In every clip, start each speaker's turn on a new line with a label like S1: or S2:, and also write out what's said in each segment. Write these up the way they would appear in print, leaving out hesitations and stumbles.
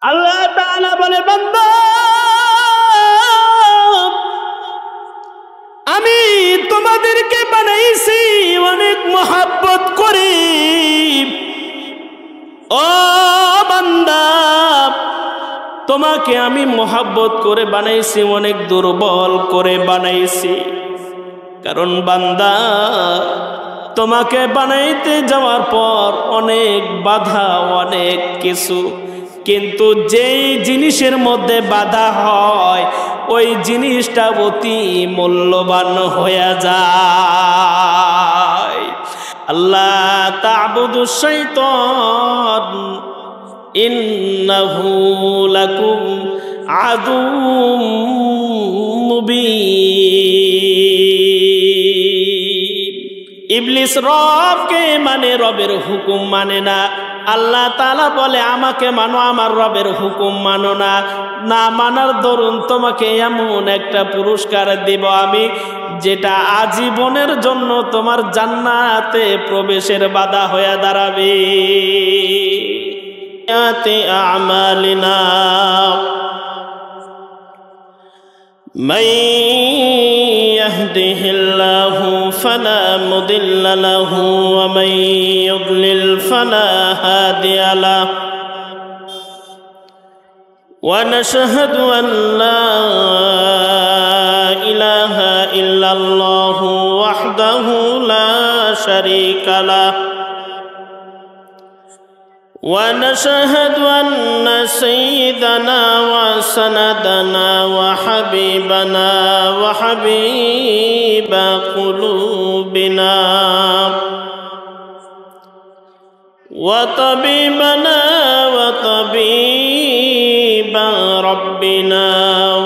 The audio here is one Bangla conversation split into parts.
S1: আল্লাহ তাআলা বলে, বান্দা আমি তোমাদেরকে বানাইছি অনেক মহব্বত করে। ও বান্দা, তোমাকে আমি মহব্বত করে বানাইছি, অনেক দুর্বল করে বানাইছি। কারণ বান্দা, তোমাকে বানাইতে যাওয়ার পর অনেক বাধা, অনেক কিছু, কিন্তু যেই জিনিসের মধ্যে বাধা হয় ওই জিনিসটা অতি মূল্যবান হয়ে যায়। আল্লাহ তা'বুদু শাইতান ইন্নাহু লাকুম আদুউম মুবিন। ইবলিস রবকে মানে, রবের হুকুম মানে না। আল্লাহ তাআলা বলে আমাকে মানো, আমার রবের হুকুম মানো না। না মানার দরুন তোমাকে এমন একটা পুরস্কার দেব আমি, যেটা আজীবনের জন্য তোমার জান্নাতে প্রবেশের বাধা হয়ে দাঁড়াবে। আমালিনা من يهده الله فلا مضل له ومن يضلل فلا هادي له ونشهد أن لا إله إلا الله وحده لا شريك له ونشهد أن سيدنا وسندنا وحبيبنا وحبيب قلوبنا وطبيبنا وطبيب ربنا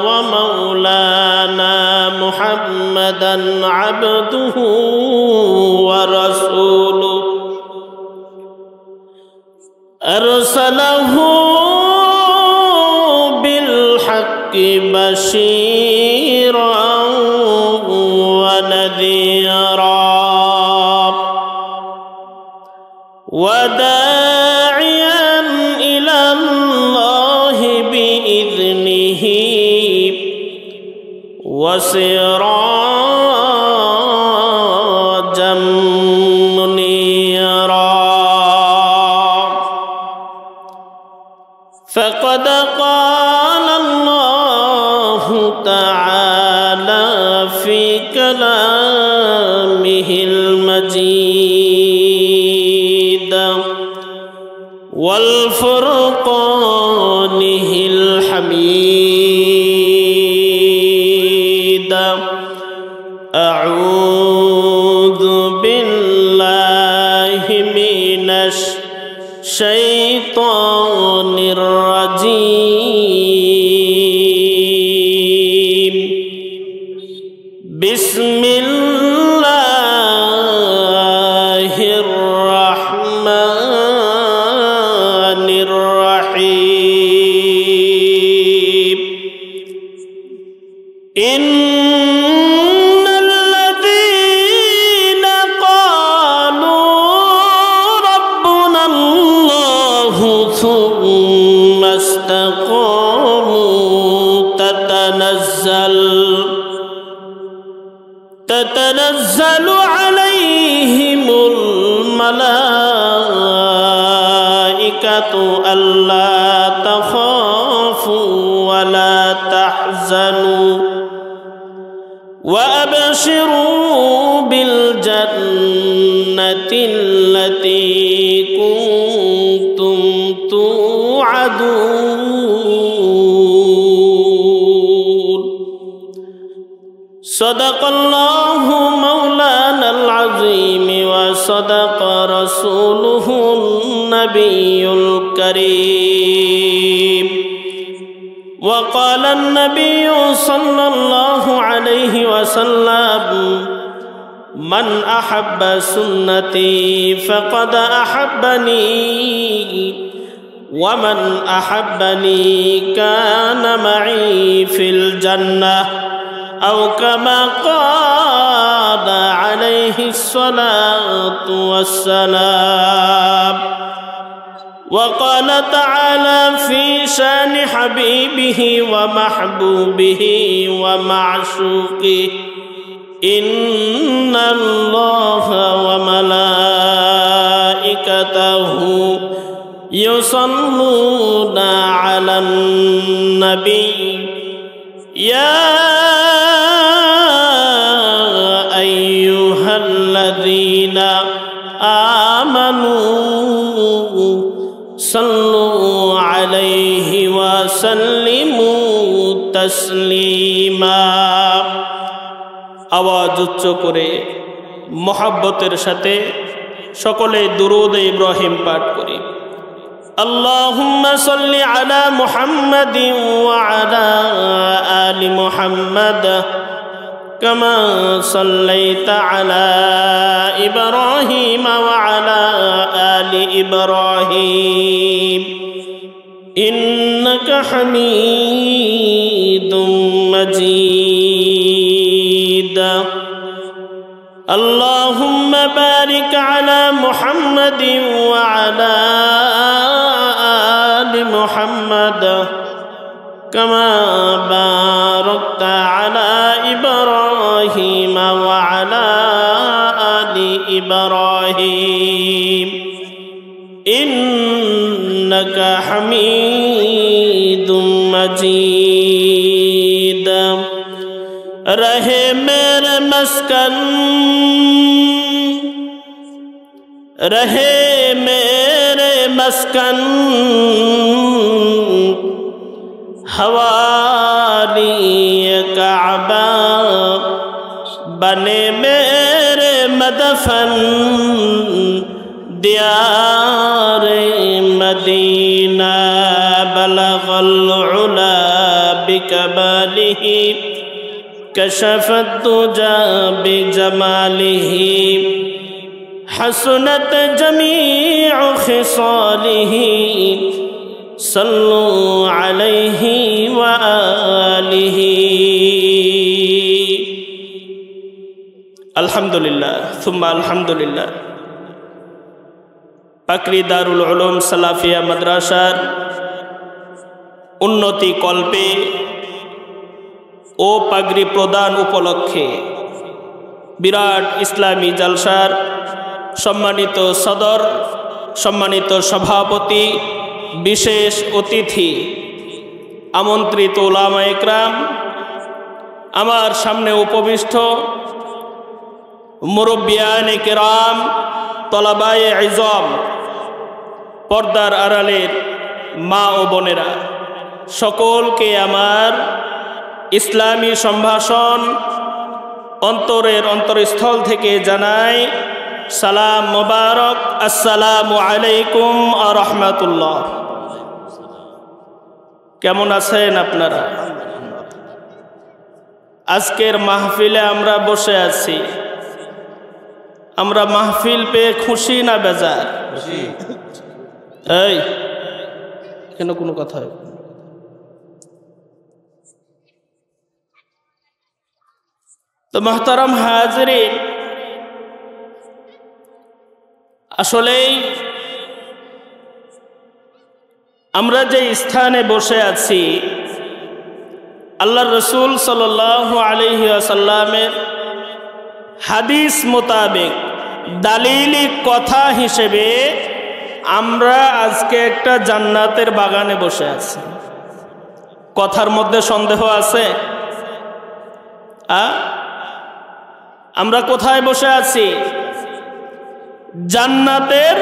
S1: ومولانا محمدا عبده ورسوله أرسله بالحق بشيرا ونذيرا وداعيا إلى الله بإذنه وسراجا منيرا. فقد قال الله تعالى في كلامه المجيد والفرقانه الحميد: أعوذ بالله من الشيطان الرجيم. بسم الله الرحمن الرحيم. إن الذين قالوا ربنا الله ثم استقاموا تتنزل عليهم الملائكة ألا تخافوا ولا تحزنوا وأبشروا بالجنة التي كنتم توعدون. صدق الله مولانا العظيم وصدق رسوله النبي الكريم. وقال النبي صلى الله عليه وسلم: من أحب سنتي فقد أحبني ومن أحبني كان معي في الجنة أو كما قال عليه الصلاة والسلام. وقال تعالى في شان حبيبه ومحبوبه ومعشوقه إن الله وملائكته يصلون على النبي يا أيها الذين آمنوا صلوا عليه وسلموا تسليما আওয়াজ উচ্চ করে মহব্বতের সাথে সকলে দুরূদ ইব্রাহিম পাঠ করি আল্লাহুম্মা সাল্লি আলা মুহাম্মাদিন ওয়া আলা আলি মুহাম্মাদ কামা সাল্লাইতা আলা ইব্রাহিম ওয়া আলা আলি ইব্রাহিম ইন্নাকা হামিদুম মাজিদ اللهم بارك على محمد وعلى آل محمد كما باركت على إبراهيم وعلى آل إبراهيم إنك حميد مجيد رہے میرے مسکن رہے میرے مسکن حوالی کعبہ بنے میرے مدفن دیار مدینہ بلغ العلا بکمالہ كشف الدجى بجماله حسنت جميع خصاله صلوا عليه وآله الحمد لله ثم الحمد لله পাকড়ি দারুল উলুম সালাফিয়া মাদ্রাসার উন্নতি কল্পে ও পাগড়ি প্রদান উপলক্ষে বিরাট ইসলামী জালসার সম্মানিত সদর, সম্মানিত সভাপতি, বিশেষ অতিথি, আমন্ত্রিত উলামা ইকরাম, আমার সামনে উপবিষ্ট মুরব্বিয়ানে কিরাম, তলাবায়ে ইজম, পর্দার আড়ালের মা ও বোনেরা, সকলকে আমার ইসলামী সম্ভাষণ অন্তরের অন্তরস্থল থেকে জানাই সালাম মোবারক, আসসালামু আলাইকুম ওয়া রাহমাতুল্লাহ। কেমন আছেন আপনারা? আজকের মাহফিলে আমরা বসে আছি, আমরা মাহফিল পেয়ে খুশি না বেজার? এই কেন কোনো কথা হয়? তো মোহতারাম হাজিরিন, আসলেই আমরা যে স্থানে বসে আছি আল্লাহর রাসূল সাল্লাল্লাহু আলাইহি ওয়াসাল্লামের হাদিস মোতাবেক দালিলি কথা হিসেবে আমরা আজকে একটা জান্নাতের বাগানে বসে আছি। কথার মধ্যে সন্দেহ আছে? আমরা কোথায় বসে আছি? জান্নাতের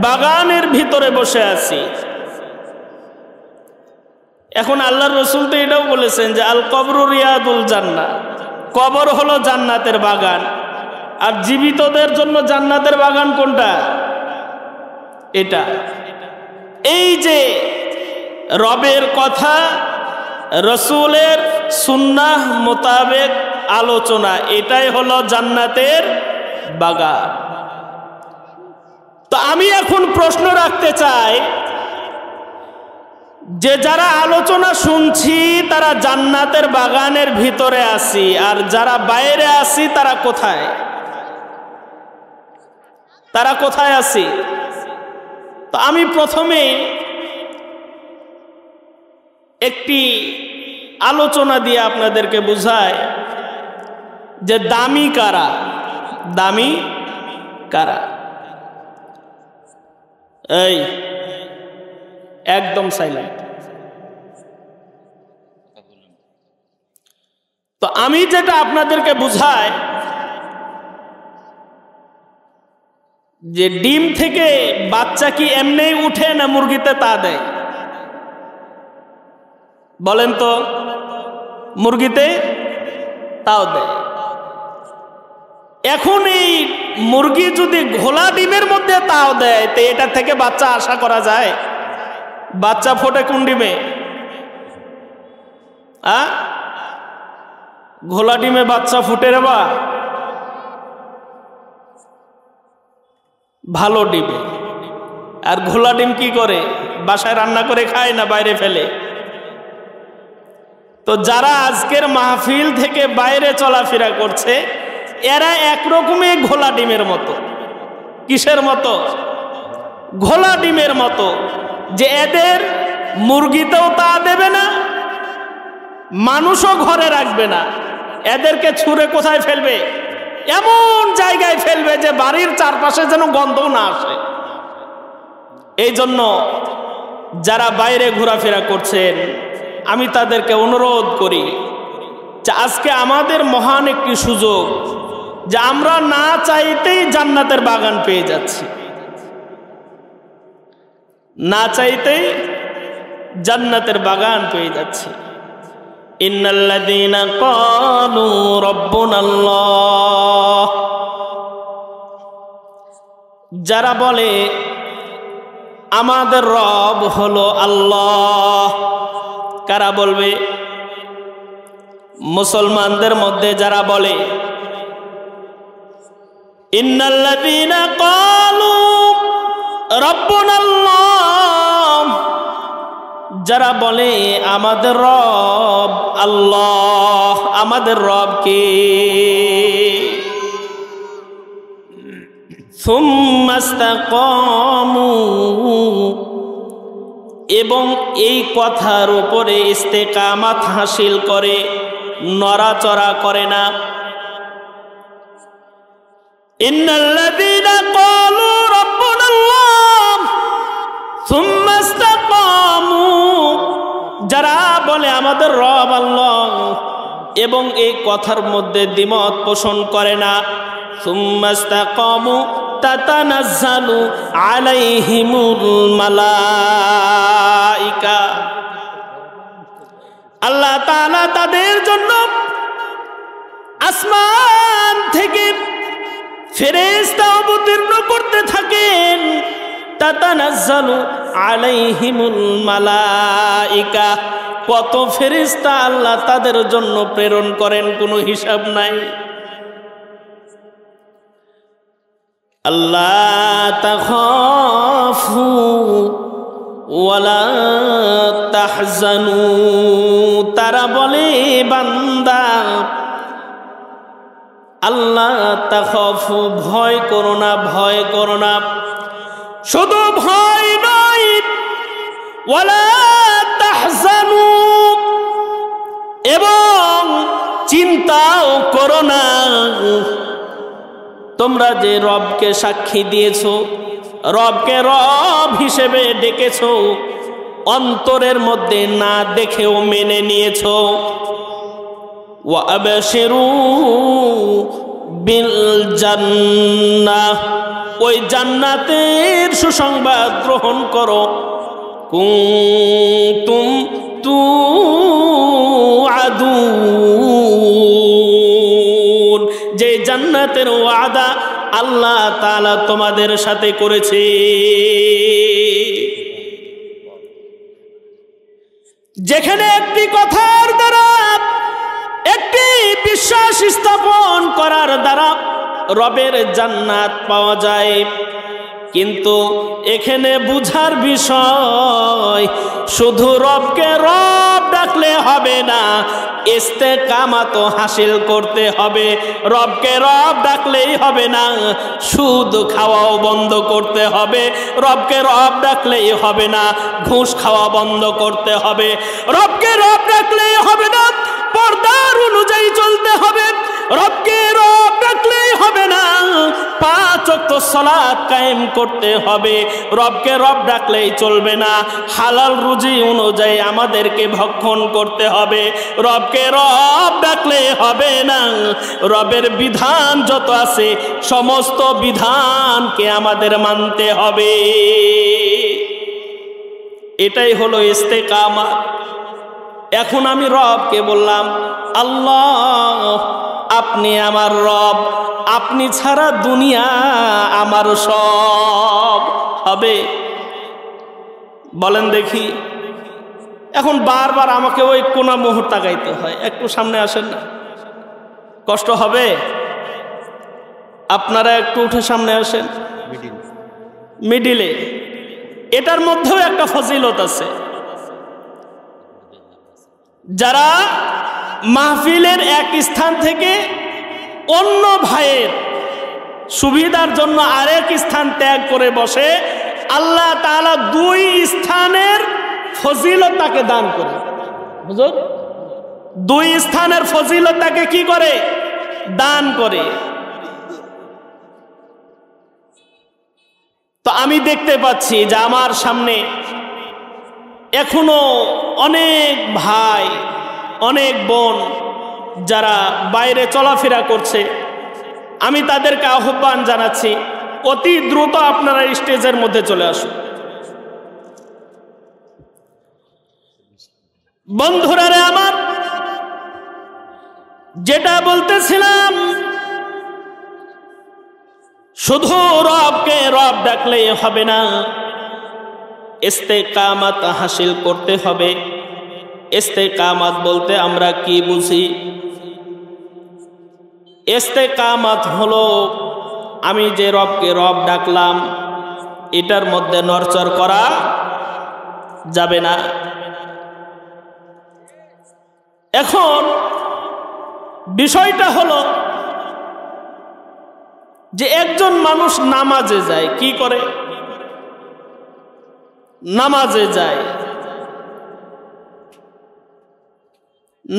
S1: বাগানের ভিতরে বসে আছি। এখন আল্লাহর রাসূল তো এটাও বলেছেন যে আল কবরু রিয়াদুল জান্নাহ, কবর হলো জান্নাতের বাগান। আর জীবিতদের জন্য জান্নাতের বাগান কোনটা? এটা। এই যে রবের কথা, রাসূলের সুন্নাহ মোতাবেক আলোচনা, এটাই হলো জান্নাতের বাগান। তো আমি এখন প্রশ্ন রাখতে চাই যে যারা আলোচনা শুনছি তারা জান্নাতের বাগানের ভিতরে আছি, আর যারা বাইরে আছি তারা কোথায়? তারা কোথায় আছি? তো আমি প্রথমে একটি আলোচনা দিয়ে আপনাদেরকে বুঝাই যে দামি কারা, দামি কারা। এই একদম সাইলেন্ট। তো আমি যেটা আপনাদেরকে বুঝাই যে ডিম থেকে বাচ্চা কি এমনি উঠে না মুরগিতে তা দেয়? বলেন তো, মুরগিতে তাও দেয়। এখন এই মুরগি যদি ঘোলা ডিমের মধ্যে তাও দেয় তো এটা থেকে বাচ্চা আশা করা যায়? বাচ্চা ফোটে কোন ডিমে? ঘোলা ডিমে বাচ্চা ফুটে রে বা? ভালো ডিমে। আর ঘোলা ডিম কি করে? বাসায় রান্না করে খায় না বাইরে ফেলে? তো যারা আজকের মাহফিল থেকে বাইরে চলাফেরা করছে এরা একরকমই ঘোলা ডিমের মতো। কিসের মতো? ঘোলা ডিমের মতো, যে এদের মুরগিতেও তা দেবে না, মানুষও ঘরে রাখবে না। এদেরকে ছুঁড়ে কোথায় ফেলবে? এমন জায়গায় ফেলবে যে বাড়ির চারপাশে যেন গন্ধ না আসে। এই জন্য যারা বাইরে ঘোরাফেরা করছেন আমি তাদেরকে অনুরোধ করি যে আজকে আমাদের মহান একটি সুযোগ যে আমরা না চাইতেই জান্নাতের বাগান পেয়ে যাচ্ছি, না চাইতেই জান্নাতের বাগান পেয়ে যাচ্ছি। ইন্নাল্লাযীনা ক্বালু রাব্বুনাল্লাহ, যারা বলে আমাদের রব হলো আল্লাহ। কারা বলবে? মুসলমানদের মধ্যে যারা বলে ইন্নাল্লাযীনা ক্বালু রাব্বুনাল্লাহ, যারা বলে আমাদের রব আল্লাহ, আমাদের রব কে? সুম্মা ইসতাকামু, এবং এই কথার উপরে ইস্তেকামাত হাসিল করে, নড়াচড়া করে না। ইন্নাল্লাযীনা ক্বালু রাব্বুনাল্লাহ সুম্মা ইসতাকামু, যারা বলে আমাদের রব আল্লাহ এবং এই কথার মধ্যে দ্বিমত পোষণ করে না, সুম্মা ইসতাকামু তাতানাজ্জালু আলাইহিমুল মালাইকা, আল্লাহ তাআলা তাদের জন্য আসমান থেকে ফেরেশতা অবতীর্ণ করতে থাকেন। তাতানাজ্জালু আলাইহিমুল মালাইকা, কত ফেরেশতা আল্লাহ তাদের জন্য প্রেরণ করেন কোনো হিসাব নাই। আল্লাহ তাখাফু ওয়ালা তাহজানু, তারা বলে বান্দা আল্লাহ তাখাফু, ভয় করো না, ভয় করো না। শুধু ভয় নয়, ওয়ালা তাহজানু, এবং চিন্তাও করো না। তোমরা যে রবকে সাক্ষী দিয়েছো, রবকে রব হিসেবে ডেকেছো, অন্তরের মধ্যে না দেখেও মেনে নিয়েছো। ওয়া আবশিরু বিল জান্নাহ, ওই জান্নাতের সুসংবাদ গ্রহণ করো। কুনতুম তুআদুন, যে জান্নাতের ওয়াদা আল্লাহ তাআলা তোমাদের সাথে করেছে। যেখানে একটি কথার দ্বারা, একটি বিশ্বাস স্থাপন করার দ্বারা রবের জান্নাত পাওয়া যায়, কিন্তু এখানে বুঝার বিষয় শুধু রবকে রব ডাকলে হবে না, ইস্তেকামাত হাসিল করতে হবে। রবকে রব ডাকলেই হবে না, সুদ খাওয়াও বন্ধ করতে হবে। রবকে রব ডাকলেই হবে না, ঘুষ খাওয়া বন্ধ করতে হবে। রবকে রব ডাকলেই হবে না, পর্দার অনুযায়ী চলতে হবে। রবকে রব ডাকলেই হবে না, 5 ওয়াক্ত সালাত কায়েম করতে হবে। রবকে রব ডাকলেই চলবে না, হালাল রুজি অনুযায়ী আমাদেরকে ভক্ষণ করতে হবে। রবকে রব ডাকলে হবে না, রবের বিধান যত আছে সমস্ত বিধানকে আমাদের মানতে হবে। এটাই হলো ইস্তেকামাত। এখন আমি রবকে বললাম, আল্লাহ আপনি আমার রব, আপনি ছাড়া দুনিয়া আমার সব। হবে? বলেন দেখি। এখন বারবার আমাকে ওই কোনা মোহর তাকাইতে হয়, একটু সামনে আসেন না, কষ্ট হবে? আপনারা একটু উঠে সামনে আসেন, মিডিলে। এটার মধ্যেও একটা ফজিলত আছে। যারা মাহফিলের এক স্থান থেকে অন্য ভাইয়ের সুবিধার জন্য আরেক স্থান ত্যাগ করে বসে, আল্লাহ তাআলা 2 স্থানের ফজিলত তাকে দান করে। বুঝুন, 2 স্থানের ফজিলত তাকে কি করে? দান করে। তো আমি দেখতে পাচ্ছি যে আমার সামনে এখনো অনেক ভাই, অনেক বোন যারা বাইরে চলাফেরা করছে, আমি তাদেরকে আহ্বান জানাচ্ছি অতি দ্রুত আপনারা স্টেজের মধ্যে চলে আসুন। বন্ধুরা রে আমার, যেটা বলতেছিলাম, শুধু রবকে রব ডাকলেই হবে না, ইস্তেকামাত হাসিল করতে হবে। ইস্তেকামাত বলতে আমরা কি বুঝি? ইস্তেকামাত হলো আমি যে রবকে রব ডাকলাম এটার মধ্যে নড়চড় করা যাবে না। এখন বিষয়টা হলো যে একজন মানুষ নামাজে যায়, কি করে? নামাজে যায়,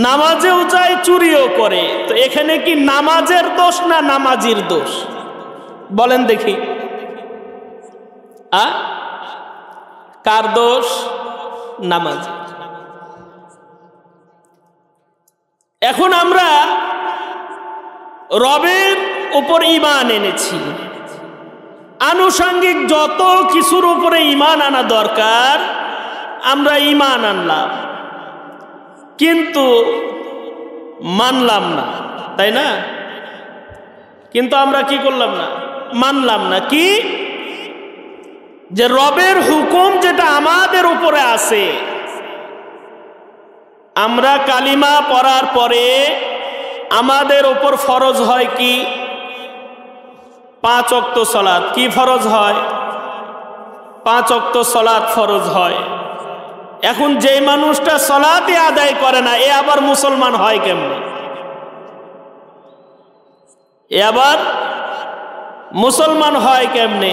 S1: নামাজেও যায়, চুরিও করে। তো এখানে কি নামাজের দোষ না নামাজির দোষ? বলেন দেখি। কার দোষ? নামাজ। এখন আমরা রবের উপর ঈমান এনেছি, আনুষঙ্গিক যত কিছুর উপরে ঈমান আনা দরকার আমরা ঈমান আনলাম, কিন্তু মানলাম না, তাই না? কিন্তু আমরা কি করলাম না? মানলাম না। কি? যে রবের হুকুম যেটা আমাদের উপরে আছে, আমরা কালিমা পড়ার পরে আমাদের উপর ফরজ হয় কি? 5 ওয়াক্ত সালাত। কি ফরজ হয়? 5 ওয়াক্ত সালাত ফরজ হয়। এখন যে মানুষটা সালাতই আদায় করে না, এ আবার মুসলমান হয় কেমনে? এ আবার মুসলমান হয় কেমনে?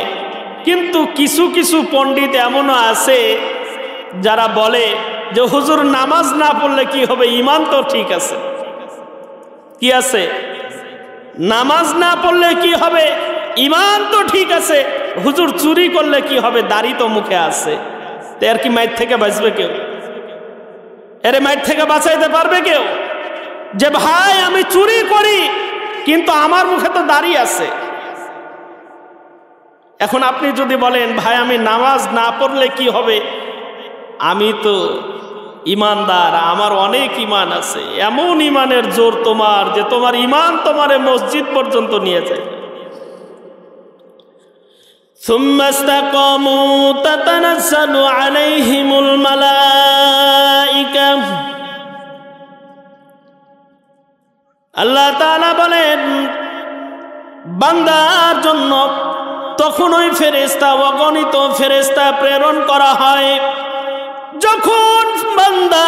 S1: কিন্তু কিছু কিছু পণ্ডিত এমনও আছে যারা বলে যে হুজুর নামাজ না পড়লে কি হবে? ঈমান তো ঠিক আছে। কি আছে? নামাজ না পড়লে কি হবে? ঈমান তো ঠিক আছে। হুজুর চুরি করলে কি হবে? দাড়ি তো মুখে আছে। তো এর কি মাইর থেকে বাঁচবে কেউ? এর মাইর থেকে বাঁচাইতে পারবে কেউ? যে ভাই আমি চুরি করি কিন্তু আমার মুখে তো দাড়ি আছে। এখন আপনি যদি বলেন ভাই আমি নামাজ না পড়লে কি হবে? আমি তো ইমানদার, আমার অনেক ঈমান আছে। এমন ঈমানের জোর তোমার যে তোমার ঈমান তোমারে মসজিদ পর্যন্ত নিয়ে যায়। ثم استقاموا تتنزل عليهم الملائكة। আল্লাহ তাআলা বলেন বান্দার জন্য তখন ওই ফেরেশতা, অগণিত ফেরেশতা প্রেরণ করা হয়। যখন বান্দা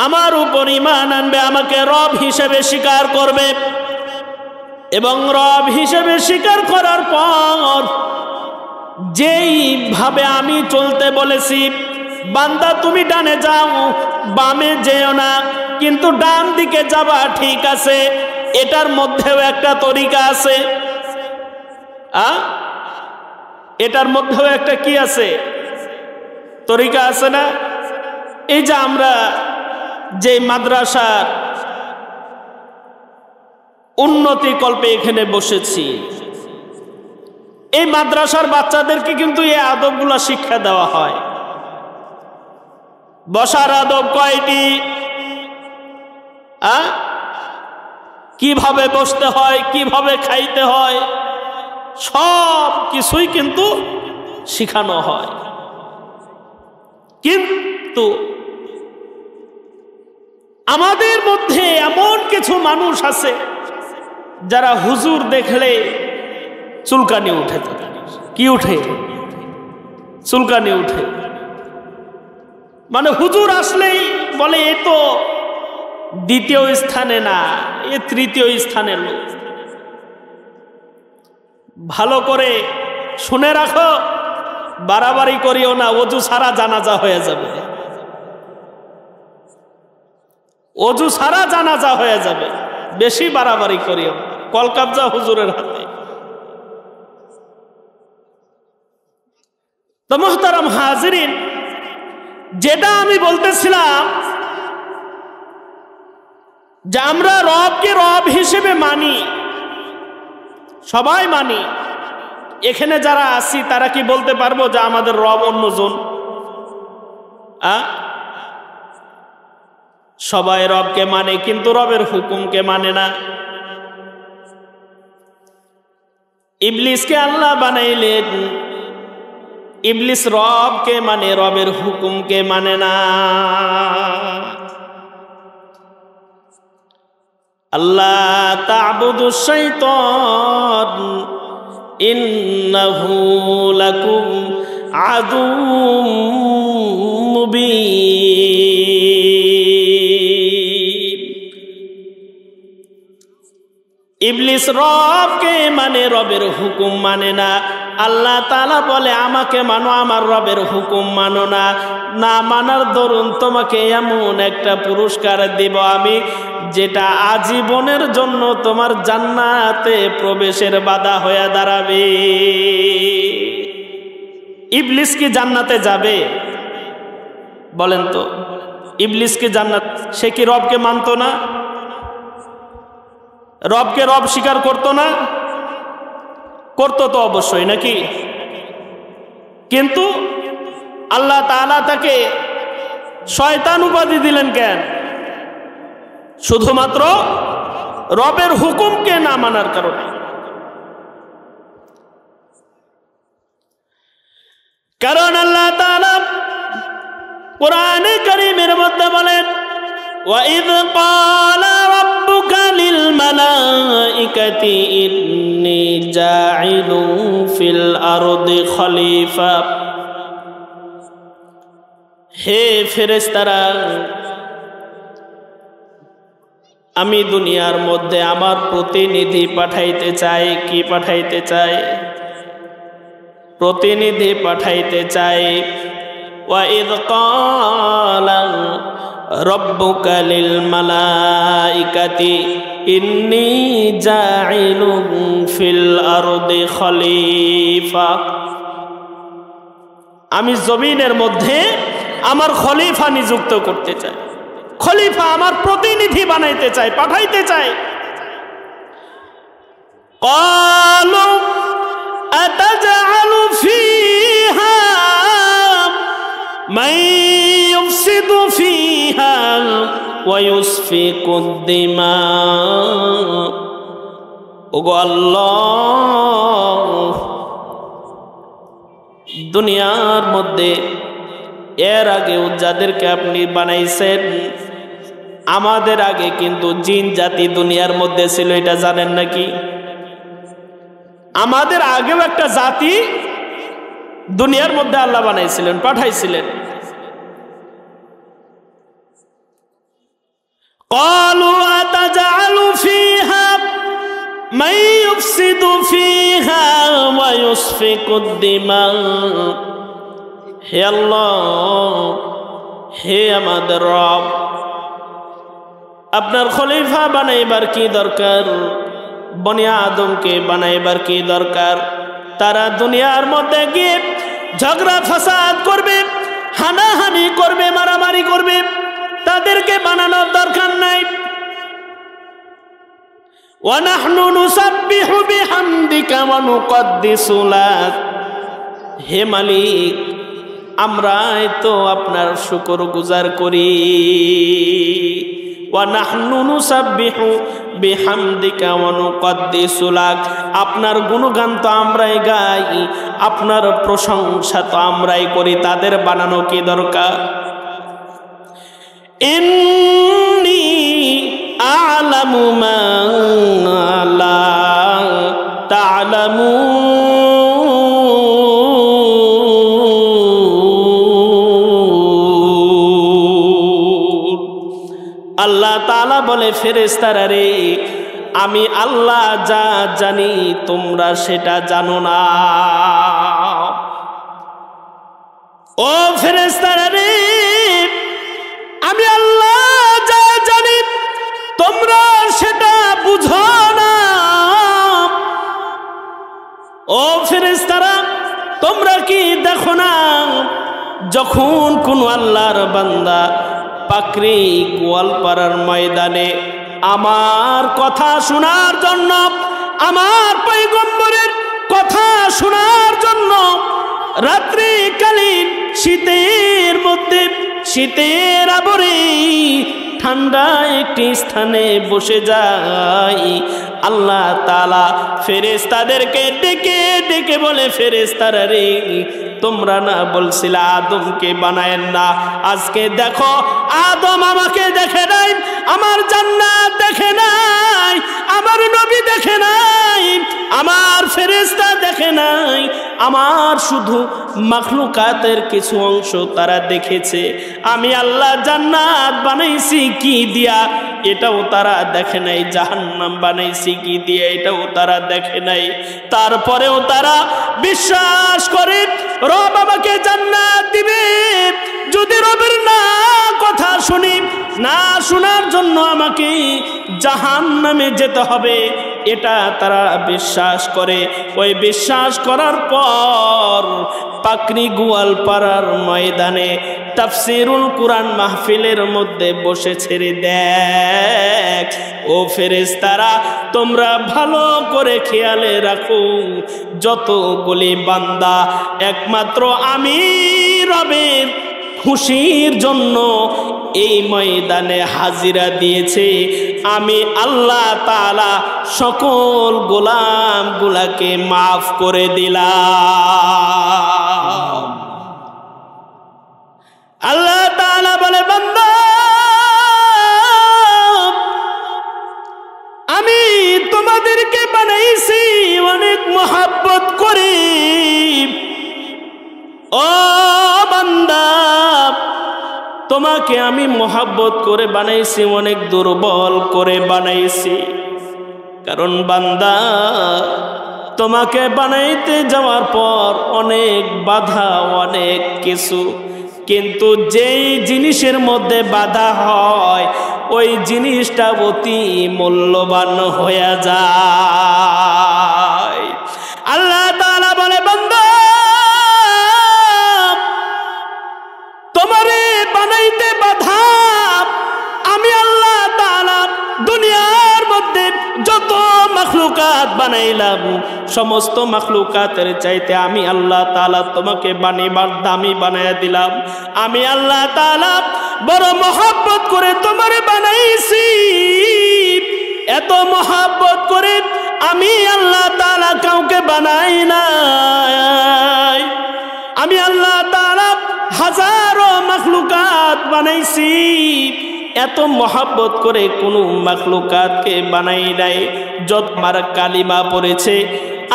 S1: আমার উপর ঈমান আনবে, আমাকে রব হিসেবে স্বীকার করবে, এবং রব হিসেবে স্বীকার করার পর যেইভাবে আমি চলতে বলেছি, বান্দা তুমি ডানে যাও, বামে যেও না, কিন্তু ডান দিকে যাবা ঠিক আছে, এটার মধ্যেও একটা তরিকা আছে। এটার মধ্যেও একটা কি আছে? তরিকা আছে না? এই যে আমরা যে মাদ্রাসার উন্নতি কল্পে এখানে বসেছি, এই মাদ্রাসার বাচ্চাদেরকে কিন্তু এই আদবগুলো শিক্ষা দেওয়া হয়। বসার আদব কয়টি? কিভাবে বসতে হয়, কিভাবে খাইতে হয়, সব কিছুই কিন্তু শিখানো হয়। কিন্তু আমাদের মধ্যে এমন কিছু মানুষ আছে যারা হুজুর দেখলে চুলকানি উঠে। কি উঠে? চুলকানি উঠে। মানে হুজুর আসলেই বলে এ তো দ্বিতীয় স্থানে না, এ তৃতীয় স্থানের লোক। ভালো করে শুনে রাখো, বাড়াবাড়ি করিও না, অজু ছাড়া জানাজা হয়ে যাবে। অজু ছাড়া জানাজা হয়ে যাবে, বেশি বাড়াবাড়ি করিও। কলকাবজা হুজুরের হাতে। তো মুহতারাম হাজিরিন, যেটা আমি বলতেছিলাম যে আমরা রবকে রব হিসেবে মানি, সবাই মানি। এখানে যারা আছি তারা কি বলতে পারবো যে আমাদের রব অন্যজন? সবাই রবকে মানে, কিন্তু রবের হুকুমকে মানে না। ইবলিসকে আল্লাহ বানাইলেন, ইবলিস রবকে মানে, রবের হুকুমকে মানে না। আল্লাহ তা'বুদু শাইতান ইন্নাহু লাকুম আদুউম মুবিন। ইবলিস রবকে মানে, রবের হুকুম মানে না। আল্লাহ তাআলা বলে আমাকে মানো, আমার রবের হুকুম মানো না। না মানার দরুন তোমাকে এমন একটা পুরস্কার দেব আমি, যেটা আজীবনের জন্য তোমার জান্নাতে প্রবেশের বাধা হয়ে দাঁড়াবে। ইবলিস কি জান্নাতে যাবে? বলেন তো, ইবলিস কি জান্নাত? সে কি রবকে মানতো না? রবকে রব স্বীকার করতো না? করতো তো অবশ্যই, নাকি? কিন্তু আল্লাহ তাআলা তাকে শয়তান উপাধি দিলেন কেন? শুধুমাত্র রবের হুকুমকে না মানার কারণে। কারণ আল্লাহ তাআলা কোরআনে কারীমের মধ্যে বলেন, وَإِذْ قَالَ رَبُّكَ لِلْمَلَائِكَةِ إِنِّي جَاعِلٌ فِي الْأَرْضِ خَلِيفَةً। হে ফেরেশতারা, আমি দুনিয়ার মধ্যে আমার প্রতিনিধি পাঠাইতে চাই। কি পাঠাইতে চাই? প্রতিনিধি পাঠাইতে চাই। وَإِذْ قَالَ رَبُّكَ لِلْمَلَائِكَةِ إِنِّي جَاعِلٌ فِي الْأَرْضِ خَلِيفَةً। আমি জমিনের মধ্যে আমার খলিফা নিযুক্ত করতে চাই। খলিফা আমার প্রতিনিধি বানাইতে চাই, পাঠাইতে চাই। ক্বালু আতাজআলু ফীহা মান ইউফসিদু ফীহা ওয়া ইউসফিকুদ দিমা। ওগো আল্লাহ, দুনিয়ার মধ্যে এর আগেও যাদেরকে আপনি বানাইছেন, আমাদের আগে কিন্তু জিন জাতি দুনিয়ার মধ্যে ছিল, এটা জানেন নাকি? আমাদের আগেও একটা জাতি দুনিয়ার মধ্যে আল্লাহ বানাইছিলেন, পাঠাইছিলেন। قالوا أتجعل فيها من يفسد فيها ويسفك الدماء হে আল্লাহ, হে আমাদের রব, আপনার খলিফা বানাইবার কি দরকার? বনি আদমকে বানাইবার কি দরকার? তারা দুনিয়ার মধ্যে গিয়ে ঝগড়া ফাসাদ করবে, হানাহানি করবে, মারামারি করবে, তাদেরকে বানানোর দরকার নাই। ওয়া নাহনু নুসাব্বিহু বিহামদিকা ওয়া নুকদ্দিসু লাক, হে মালিক, আমরাই তো আপনার শুকরগুজার করি। ওয়া নাহনু নুসাব্বিহু বিহামদিকা ওয়া নুকদ্দিসু লাক, আপনার গুণগান তো আমরাই গাই, আপনার প্রশংসা তো আমরাই করি, তাদের বানানো কি দরকার? ইন্নী আ'লামু মা লা তা'লামুন। আল্লাহ তাআলা বলে, ফেরেশতারা রে, আমি আল্লাহ যা জানি তোমরা সেটা জানো না। ও ফেরেশতারা রে, আমি আল্লাহ যা জানি তোমরা সেটা বুঝো না। ও ফেরেশতারা, তোমরা কি দেখো না, যখন কোন আল্লাহর বান্দা পাকড়ি গোয়ালপাড়ার ময়দানে আমার কথা শোনার জন্য, আমার পয়গম্বরের কথা শোনার জন্য রাত্রিকালীন শীতের মধ্যে, শীতের আবরে ঠান্ডা একটি স্থানে বসে যায়, আল্লাহ তাআলা ফেরেশতাদেরকে ডেকে ডেকে বলে, ফেরেশতারা রে, তোমরা না বলছিলে আদমকে বানায়েন না, আজকে দেখো আদম আমাকে দেখে নাই, আমার জান্নাত দেখে নাই, আমার নবী দেখে নাই, আমার ফেরেশতা দেখে নাই, আমার শুধু মাখলুকাতের কিছু অংশ তারা দেখেছে। আমি আল্লাহ জান্নাত বানাইছি কি দিয়া, এটাও তারা দেখে নাই, জাহান্নাম বানাইছি কি দিয়া, এটাও তারা দেখে নাই। তারপরেও তারা বিশ্বাস করে রব আমাকে জান্নাত দিবে, যদি রবের না কথা শুনি, না শোনার জন্য আমাকে জাহান্নামে যেতে হবে, এটা তারা বিশ্বাস করে। ওই বিশ্বাস করার পর পাকড়ি গোয়ালপাড়ার ময়দানে তাফসিরুল কুরআন মাহফিলের মধ্যে বসে ছেড়ে দেখ, ও ফেরেশতারা, তোমরা ভালো করে খেয়ালে রাখো, যতগুলি বান্দা একমাত্র আমি রবের খুশির জন্য এই ময়দানে হাজিরা দিয়েছে, আমি আল্লাহ তাআলা সকল গোলামগুলাকে মাফ করে দিলাম। আল্লাহ তাআলা বলে, বান্দা, আমি তোমাদেরকে বানাইছি অনেক মহব্বত করে। ও বান্দা, তোমাকে আমি মহব্বত করে বানাইছি, অনেক দুর্বল করে বানাইছি। কারণ বান্দা, তোমাকে বানাইতে যাওয়ার পর অনেক বাধা, অনেক কিছু, কিন্তু যেই জিনিসের মধ্যে বাধা হয় ওই জিনিসটা অতি মূল্যবান হয়ে যায়। আল্লাহ তাআলা বলে, বান্দা, তোমারে বানাইতে বাধা আমি আল্লাহ তাআলা দুনিয়ার মধ্যে যত মাখলুকাত বানাইলাম, সমস্ত মাখলুকাতের চাইতে আমি আল্লাহ তাআলা তোমাকে বানাইবার দামি বানাইয়া দিলাম। আমি আল্লাহ তাআলা বড় মহব্বত করে তোমারে বানাইছি। এত মহব্বত করে আমি আল্লাহ তাআলা কাউকে বানাই নাই। আমি আল্লাহ তাআলা হাজারো মাখলুকাত বানাইছি, এত মহব্বত করে কোনো মাখলুকাতকে বানাই নাই। যত মার কালিমা পড়েছে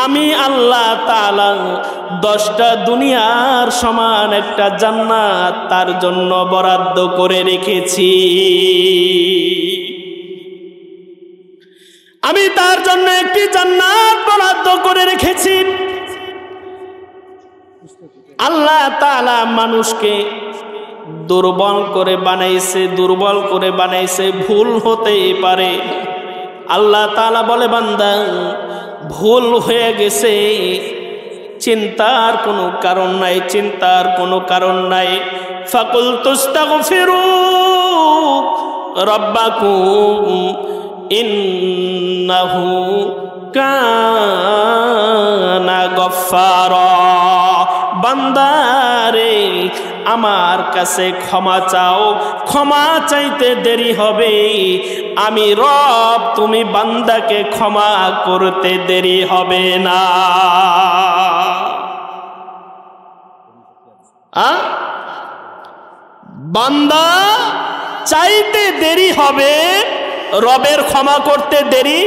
S1: আমি আল্লাহ তাআলা 10টা দুনিয়ার সমান একটা জান্নাত তার জন্য বরাদ্দ করে রেখেছি। আমি তার জন্য একটি জান্নাত বরাদ্দ করে রেখেছি। আল্লাহ তাআলা মানুষকে দুর্বল করে বানাইছে, ভুল হতেই পারে। আল্লাহ তাআলা বলে, বান্দা ভুল হয়ে গেছে, চিন্তার কোনো কারণ নাই। ফাকুল তুস্তাগফিরু রাব্বাকুম ইন্নাহু কানা গফফারা। বান্দারে আমার কাছে ক্ষমা চাও, ক্ষমা চাইতে দেরি হবে, আমি রব তুমি বান্দাকে ক্ষমা করতে দেরি হবে না। বান্দা চাইতে দেরি হবে, রবের ক্ষমা করতে দেরি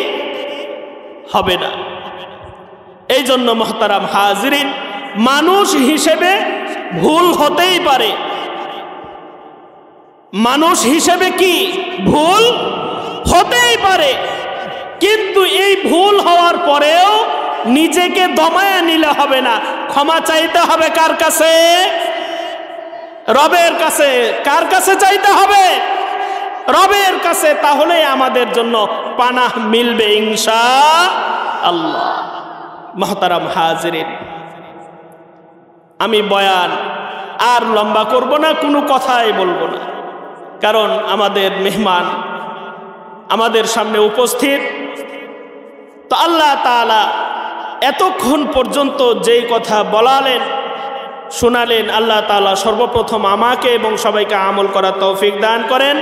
S1: হবে না। এই জন্য মুহতারাম হাজিরিন, মানুষ হিসেবে ভুল হতেই পারে। মানুষ হিসেবে কি ভুল হতেই পারে, কিন্তু এই ভুল হওয়ার পরেও নিজেকে দমায়া নিলে হবে না, ক্ষমা চাইতে হবে কার কাছে? রবের কাছে। কার কাছে চাইতে হবে? রবের কাছে। তাহলে আমাদের জন্য পানাহ মিলবে ইনশাআল্লাহ। মুহতারাম হাজিরিন, আমি বয়ান আর লম্বা করব না, কোনো কথাই বলবো না, কারণ আমাদের মেহমান আমাদের সামনে উপস্থিত। তো আল্লাহ তাআলা এতক্ষণ পর্যন্ত যেই কথা বলালেন শোনালেন, আল্লাহ তাআলা সর্বপ্রথম আমাকে এবং সবাইকে আমল করার তৌফিক দান করেন।